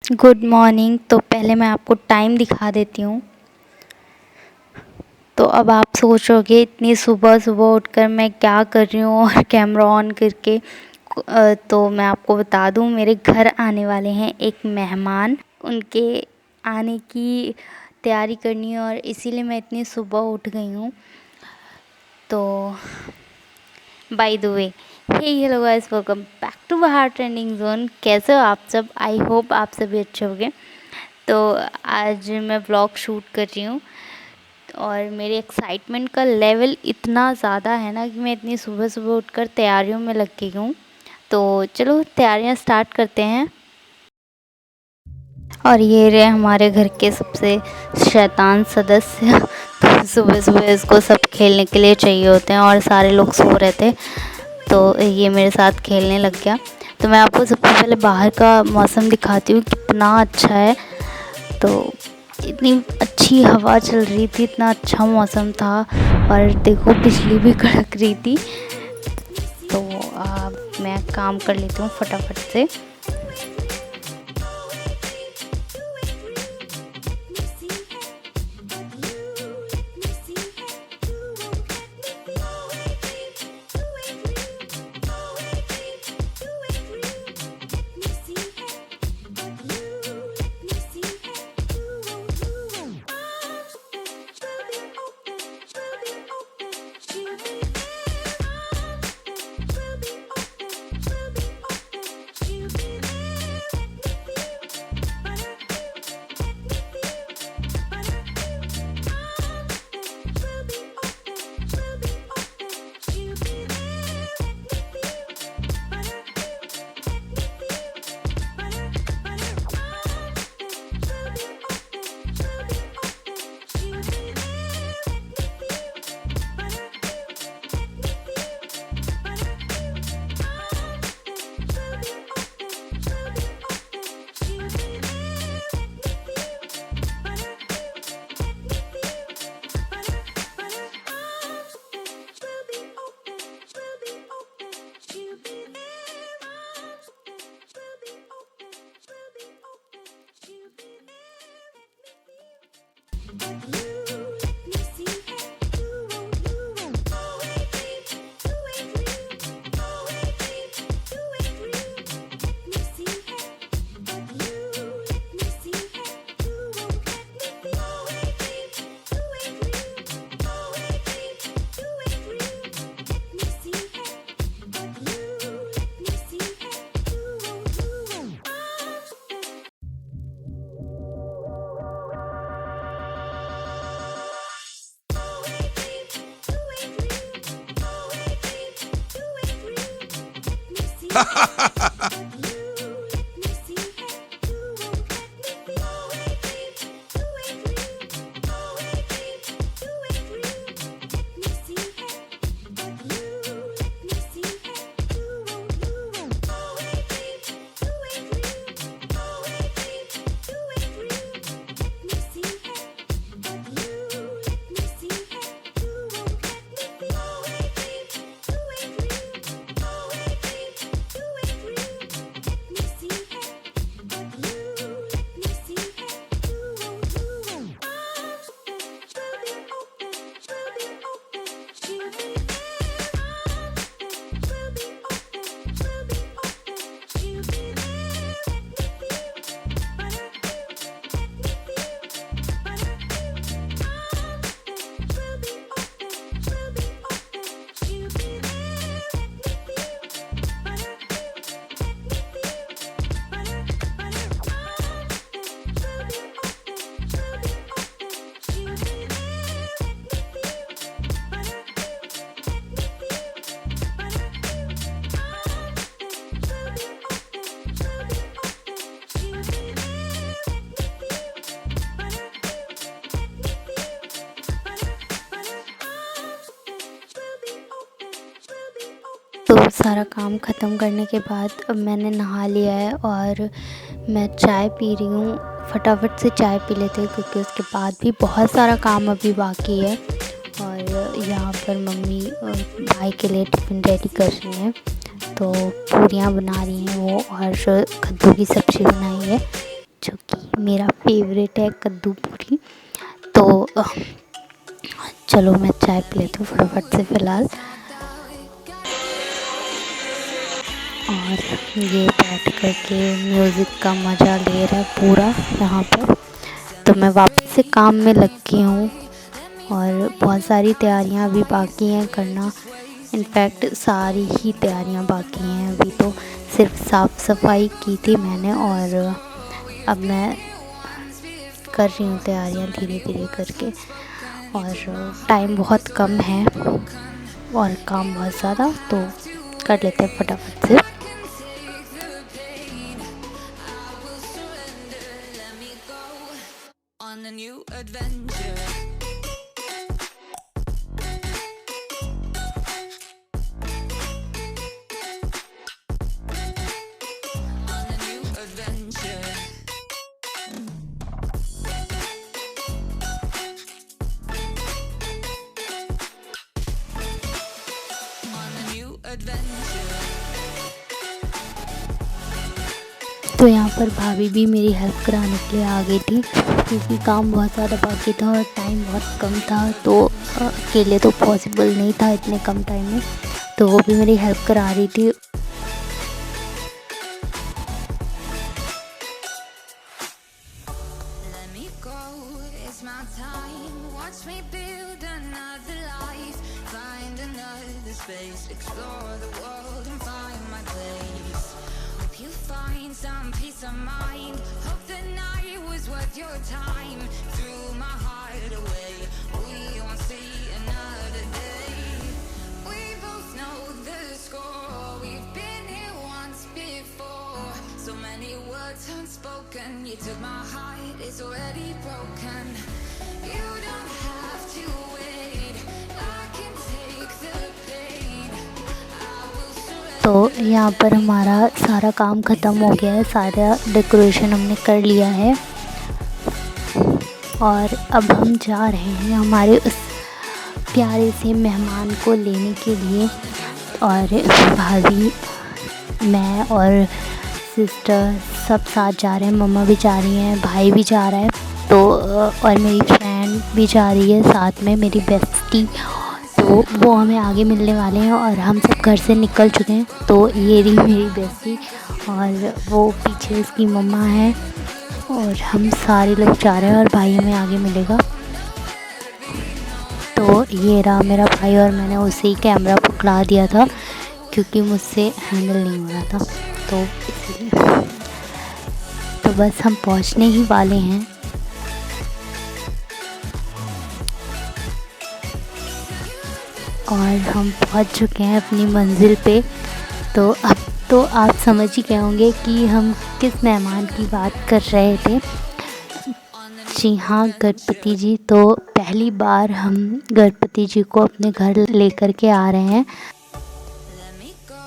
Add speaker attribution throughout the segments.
Speaker 1: Good morning. तो पहले मैं आपको टाइम दिखा देती हूँ। तो अब आप सोचोगे इतनी सुबह सुबह उठकर मैं क्या कर रही हूँ और कैमरा ऑन करके। तो मैं आपको बता दूँ, मेरे घर आने वाले हैं एक मेहमान, उनके आने की तैयारी करनी है और इसीलिए मैं इतनी सुबह उठ गई हूँ। तो by the way, hey hello guys, welcome back to Bahar trending zone. कैसे हो आप सब? आई होप आप सभी अच्छे होंगे। तो आज मैं व्लॉग शूट कर रही हूँ और मेरे एक्साइटमेंट का लेवल इतना ज़्यादा है ना कि मैं इतनी सुबह सुबह उठकर तैयारियों में लग गई हूँ। तो चलो तैयारियाँ स्टार्ट करते हैं। और ये रहे हमारे घर के सबसे शैतान सदस्य। तो सुबह सुबह इसको सब खेलने के लिए चाहिए होते हैं और सारे लोग सो रहे थे, तो ये मेरे साथ खेलने लग गया। तो मैं आपको सबसे पहले बाहर का मौसम दिखाती हूँ, कितना अच्छा है। तो इतनी अच्छी हवा चल रही थी, इतना अच्छा मौसम था और देखो बिजली भी कड़क रही थी। तो अब मैं काम कर लेती हूँ फटाफट से। तो सारा काम ख़त्म करने के बाद अब मैंने नहा लिया है और मैं चाय पी रही हूँ। फटाफट से चाय पी लेते हैं क्योंकि उसके बाद भी बहुत सारा काम अभी बाकी है। और यहाँ पर मम्मी भाई के लिए टिफ़िन रेडी कर रही हैं। तो पूरियाँ बना रही हैं वो, और कद्दू की सब्ज़ी बनाई है। जो कि मेरा फेवरेट है, कद्दू पूरी। तो चलो मैं चाय पी लेती हूँ फटाफट से फ़िलहाल। और ये बैठ कर के म्यूज़िक का मज़ा ले रहा है पूरा यहाँ पर। तो मैं वापस से काम में लग गई हूँ और बहुत सारी तैयारियाँ अभी बाकी हैं करना। इनफैक्ट सारी ही तैयारियाँ बाकी हैं, अभी तो सिर्फ साफ़ सफाई की थी मैंने और अब मैं कर रही हूँ तैयारियाँ धीरे धीरे करके। और टाइम बहुत कम है और काम बहुत ज़्यादा, तो कर लेते हैं फटाफट से।
Speaker 2: On a new adventure. On a new adventure. On a new adventure.
Speaker 1: तो यहाँ पर भाभी भी मेरी हेल्प कराने के लिए आ गई थी, क्योंकि काम बहुत ज़्यादा बाकी था और टाइम बहुत कम था, तो अकेले तो पॉसिबल नहीं था इतने कम टाइम में। तो वो भी मेरी हेल्प करा रही थी।
Speaker 2: Let me go, it's my time. Watch me build another life. Find another space. Explore the world and find my place. Hope you find some peace of mind. Hope the night was worth your time. Threw my heart away. We won't see another day. We both know the score. We've been here once before. So many words unspoken. You took my heart, it's already broken. You don't have to wait. I can take the pain. I will surrender.
Speaker 1: तो यहाँ पर हमारा सारा काम ख़त्म हो गया है, सारा डेकोरेशन हमने कर लिया है और अब हम जा रहे हैं हमारे उस प्यारे से मेहमान को लेने के लिए। और भाभी, मैं और सिस्टर सब साथ जा रहे हैं, मम्मा भी जा रही हैं, भाई भी जा रहा है, तो और मेरी फ्रेंड भी जा रही है साथ में, मेरी बेस्टी। तो वो हमें आगे मिलने वाले हैं और हम सब घर से निकल चुके हैं। तो ये रही मेरी बेस्टी और वो पीछे उसकी मम्मा है और हम सारे लोग जा रहे हैं और भाई हमें आगे मिलेगा। तो ये रहा मेरा भाई और मैंने उसे ही कैमरा पकड़ा दिया था क्योंकि मुझसे हैंडल नहीं हो रहा था, तो इसलिए। तो बस हम पहुंचने ही वाले हैं। और हम पहुंच चुके हैं अपनी मंजिल पे। तो अब तो आप समझ ही गए होंगे कि हम किस मेहमान की बात कर रहे थे। जी हाँ, गणपति जी। तो पहली बार हम गणपति जी को अपने घर लेकर के आ रहे हैं।
Speaker 2: Let me go,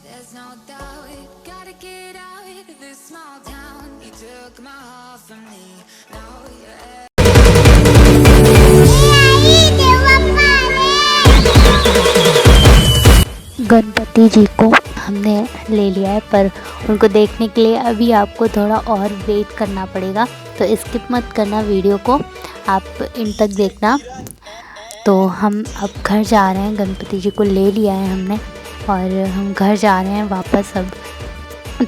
Speaker 2: there's no doubt. Gotta get out of this small town. You took my heart from me. Now you're
Speaker 1: Ganpati जी को हमने ले लिया है, पर उनको देखने के लिए अभी आपको थोड़ा और वेट करना पड़ेगा, तो स्किप मत करना वीडियो को, आप इन तक देखना। तो हम अब घर जा रहे हैं, गणपति जी को ले लिया है हमने और हम घर जा रहे हैं वापस अब।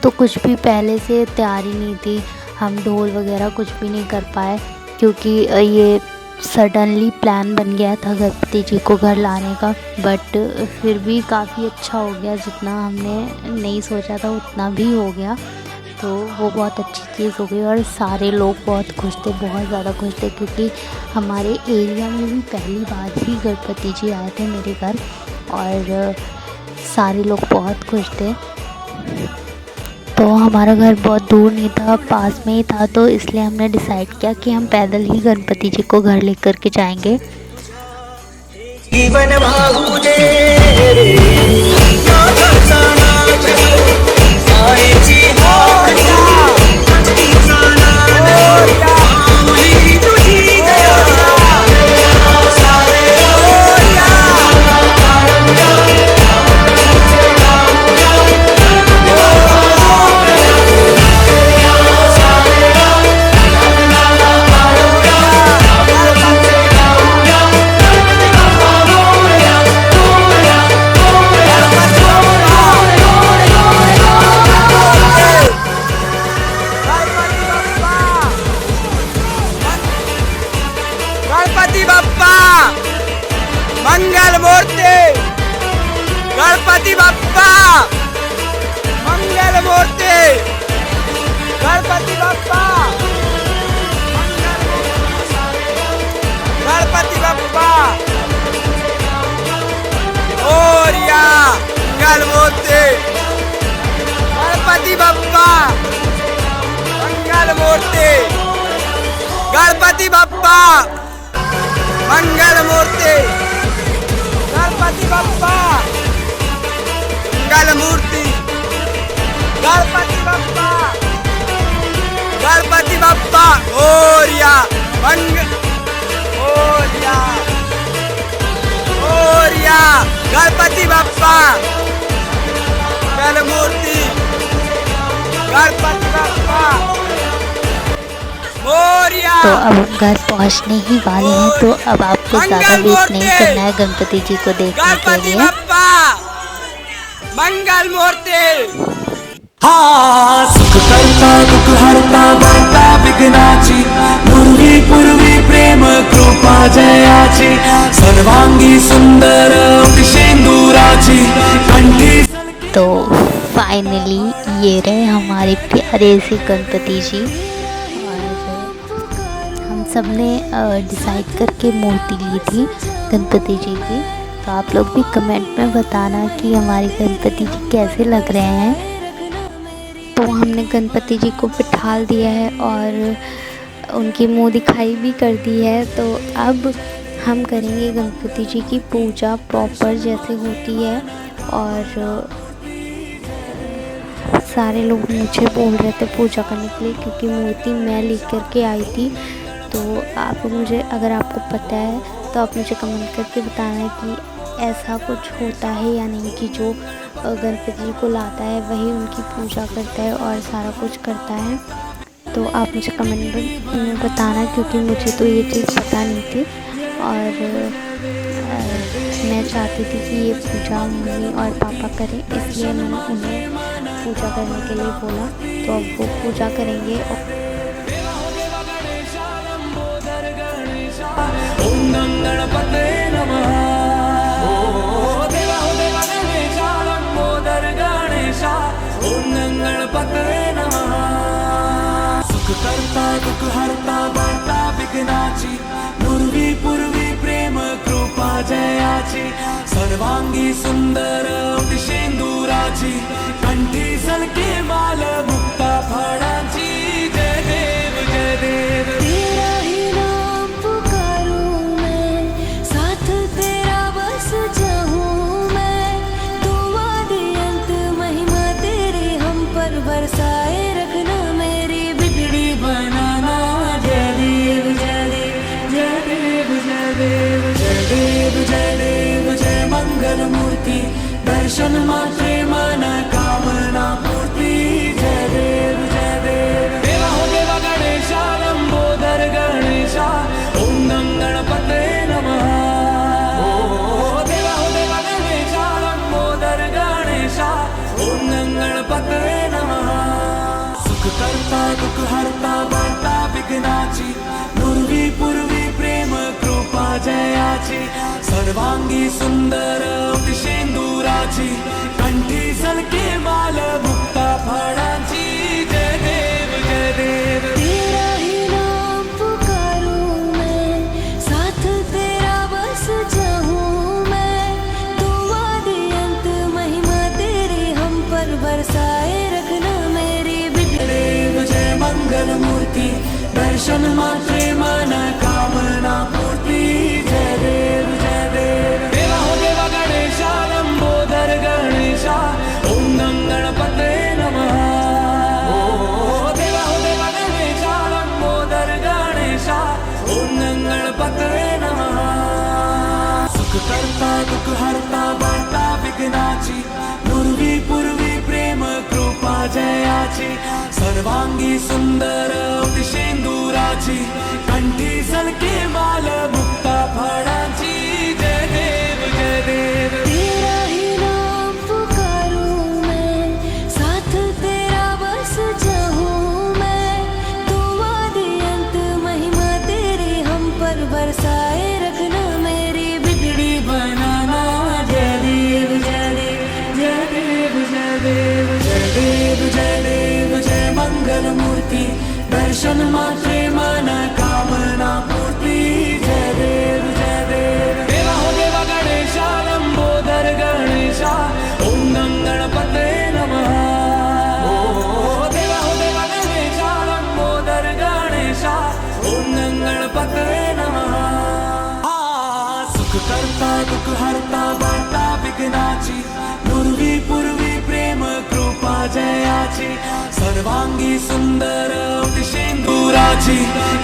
Speaker 1: तो कुछ भी पहले से तैयारी नहीं थी, हम ढोल वगैरह कुछ भी नहीं कर पाए क्योंकि ये सडनली प्लान बन गया था गणपति जी को घर लाने का। बट फिर भी काफ़ी अच्छा हो गया, जितना हमने नहीं सोचा था उतना भी हो गया, तो वो बहुत अच्छी चीज़ हो गई। और सारे लोग बहुत खुश थे, बहुत ज़्यादा खुश थे, क्योंकि हमारे एरिया में भी पहली बार ही गणपति जी आए थे मेरे घर और सारे लोग बहुत खुश थे। तो हमारा घर बहुत दूर नहीं था, पास में ही था, तो इसलिए हमने डिसाइड किया कि हम पैदल ही गणपति जी को घर लेकर के जाएंगे।
Speaker 3: जीवन मंगल मूर्ति गणपति बप्पा मंगल मूर्ति गणपति बप्पा गणपति बप्पा मोरया मंगल मूर्ति गणपति बप्पा मंगल मूर्ति गणपति बप्पा मंगल मूर्ति गणपति बप्पा मंगल मूर्ति गणपति बप्पा गणपति बप्पा मोरया मोरया मोरया गणपति बप्पा मंगल मूर्ति गणपति बप्पा मोरया।
Speaker 1: तो अब हम घर पहुंचने ही वाले हैं, तो अब आपको ज़्यादा वेट नहीं करना है गणपति जी को देखने के
Speaker 3: गणपति
Speaker 1: लिए।
Speaker 3: बप्पा मंगल मूर्ति
Speaker 4: हा सुख करता दुख हरता वार्ता विघ्नाची पूर्वी पूर्वी प्रेम कृपा जयाची सर्वांगी सुंदर शेंदुराची कंठी।
Speaker 1: तो फाइनली ये रहे हमारे प्यारे से गणपति जी, और हम सब ने डिसाइड करके मूर्ति ली थी गणपति जी की। तो आप लोग भी कमेंट में बताना कि हमारे गणपति जी कैसे लग रहे हैं। तो हमने गणपति जी को बिठाल दिया है और उनकी मुंह दिखाई भी कर दी है। तो अब हम करेंगे गणपति जी की पूजा प्रॉपर जैसे होती है। और सारे लोग मुझे बोल रहे थे पूजा करने के लिए, क्योंकि मूर्ति मैं लेकर के आई थी। तो आप मुझे, अगर आपको पता है तो आप मुझे कमेंट करके बताना कि ऐसा कुछ होता है या नहीं, कि जो गणपति जी को लाता है वही उनकी पूजा करता है और सारा कुछ करता है। तो आप मुझे कमेंट में बताना, क्योंकि मुझे तो ये चीज़ पता नहीं थी। और मैं चाहती थी कि ये पूजा मम्मी और पापा करें, इसलिए मैंने उन्हें पूजा करने के लिए बोला। तो अब वो पूजा करेंगे।
Speaker 4: ओम गणपते नमः। सुख करता दुख हरता वार्ता विघ्नाची पूर्वी पूर्वी प्रेम कृपा जयाची सर्वांगी सुंदर शेंदुराची कंठी सलके माल मुक्ता फळाची। जय देव जय देव
Speaker 2: तेरा ही नाम पुकारूं मैं, साथ तेरा बस जाऊं मैं। तू आदि अंत महिमा तेरी हम पर बरसाए रखना, मेरी बिगड़ी बनाना। जय देव जय देव जय देव जय देव
Speaker 4: जय देव जय देव जय मंगल मूर्ति दर्शन मात्रे मन कामना पूर्ति। जय देव जय देव देवा हो देवा गणेशा लंबोदर गणेशा ओम गणपते नमः। देवा हो देवा गणेशा लंबोदर गणेशा ओम गणपते नमः। सुख करता दुख हरता वार्ता विघ्नाची पूर्वी पूर्वी प्रेम कृपा जयाची सर्वांगी सुंदर शेंदुराची कंठी सलके माल मुक्ता फळाची। जय देव जय देव
Speaker 2: तेरा ही नाम पुकारूं मैं, साथ तेरा बस जाऊं मैं। तू आदि अंत महिमा तेरी हम पर बरसाए रखना, मेरी
Speaker 4: देव जय मंगल मूर्ति दर्शन मात्रे मन कामना पूर्ति। जय देव जय देव देवा हो देवा गणेशा लंबोदर गणेशा ओम गणपते नमः। देवा हो देवा गणेशा लंबोदर गणेशा ओम गणपते नमः। सुख करता दुख हरता वार्ता विघ्नाची पूर्वी पूर्वी प्रेम कृपा जयाची सर्वांगी सुंदर शेंदुराची कंठी सलके माल मुक्ता फळाची। जय देव जय देव
Speaker 2: तेरा ही नाम पुकारूं मैं, साथ तेरा बस जाऊं मैं। तू आदि अंत महिमा तेरी हम पर बरसाए रखना, मेरी बिगड़ी बन
Speaker 4: दर्शन मात्रे मन कामना पूर्ती जय देव जय देव देवा हो देवा गणेशा लंबोदर गणेशा ओम गं गणपते नमः ओ देवा हो देवा गणेशा लंबोदर गणेशा ओम गं गणपते नमः सुख करता दुख हरता वार्ता विघ्नाची पूर्वी पूर्वी प्रेम कृपा जयाची सर्वांगी सुंदर शेंदुराची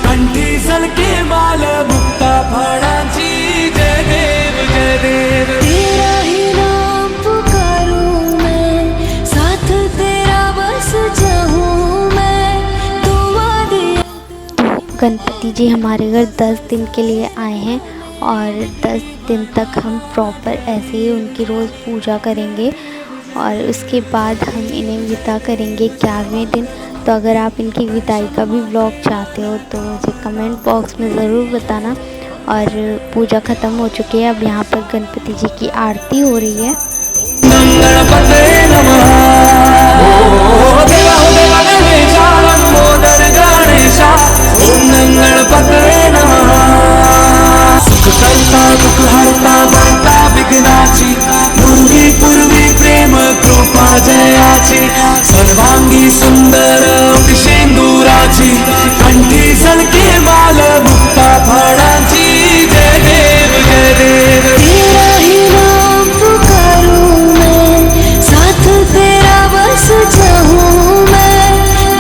Speaker 4: कंठी सलके माल मुक्ता फळाची जय देव जय देव
Speaker 5: तेरा ही नाम पुकारूं मैं साथ तेरा बस जाऊं मैं दुआ दिया।
Speaker 1: तो गणपति जी हमारे घर 10 दिन के लिए आए हैं और 10 दिन तक हम प्रॉपर ऐसे ही उनकी रोज़ पूजा करेंगे और उसके बाद हम इन्हें विदा करेंगे 11वें दिन। तो अगर आप इनकी विदाई का भी व्लॉग चाहते हो तो मुझे कमेंट बॉक्स में ज़रूर बताना। और पूजा ख़त्म हो चुकी है, अब यहाँ पर गणपति जी की आरती हो रही है।
Speaker 4: गणपते नमः ओ देवा हो देवा गणेशा लंबोदर गणेशा ओम गणपते नमः सुख करता दुख हरता वार्ता विघ्नाची पूर्वी पूर्वी प्रेम कृपा जयाची सर्वांगी सुंदर शेंदुराची कंठी सलके माल मुक्ता फळाची जय देव जय देव
Speaker 5: तेरा ही नाम पुकारूं मैं साथ तेरा बस जाऊं मैं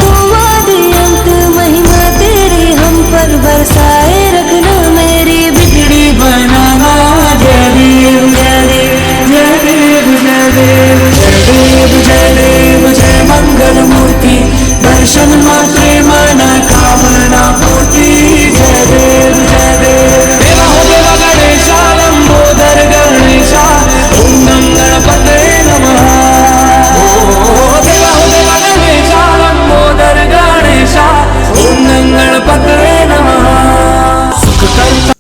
Speaker 5: दुआ दी अंत महिमा तेरी हम पर बरसाए रखना मेरी
Speaker 4: बिगड़ी बनाना जय देव जय देव जय देव जय देव जय देव जय देव जय मंगल मूर्ति दर्शन मात्रे मन कामना पूर्ति जय देव जय देव देवा हो देवा गणेशा लंबोदर गणेशा ओम गं गणपते नमः ओ देवा हो देवा गणेशा लंबोदर गणेशा ओम गं गणपते नमः सुख करता।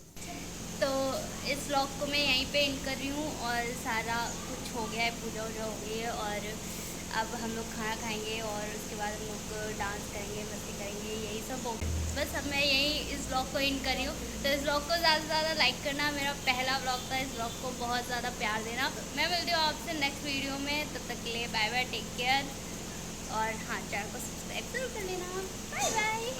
Speaker 1: तो इस व्लॉग को मैं यहीं पे एंड कर रही हूँ और सारा कुछ हो गया है, पूजा वूजा हो गई है और अब हम लोग खाना खाएंगे और उसके बाद हम लोग डांस करेंगे, मस्ती करेंगे, यही सब हो गया। बस अब मैं यहीं इस व्लॉग को एंड कर रही हूँ। तो इस व्लॉग को ज़्यादा से ज़्यादा लाइक करना, मेरा पहला व्लॉग था, इस व्लॉग को बहुत ज़्यादा प्यार देना। मैं मिलती हूँ आपसे नेक्स्ट वीडियो में, तब तक के लिए बाय बाय, टेक केयर और हाँ, चैनल को सब्सक्राइब जरूर कर लेना। Bye bye.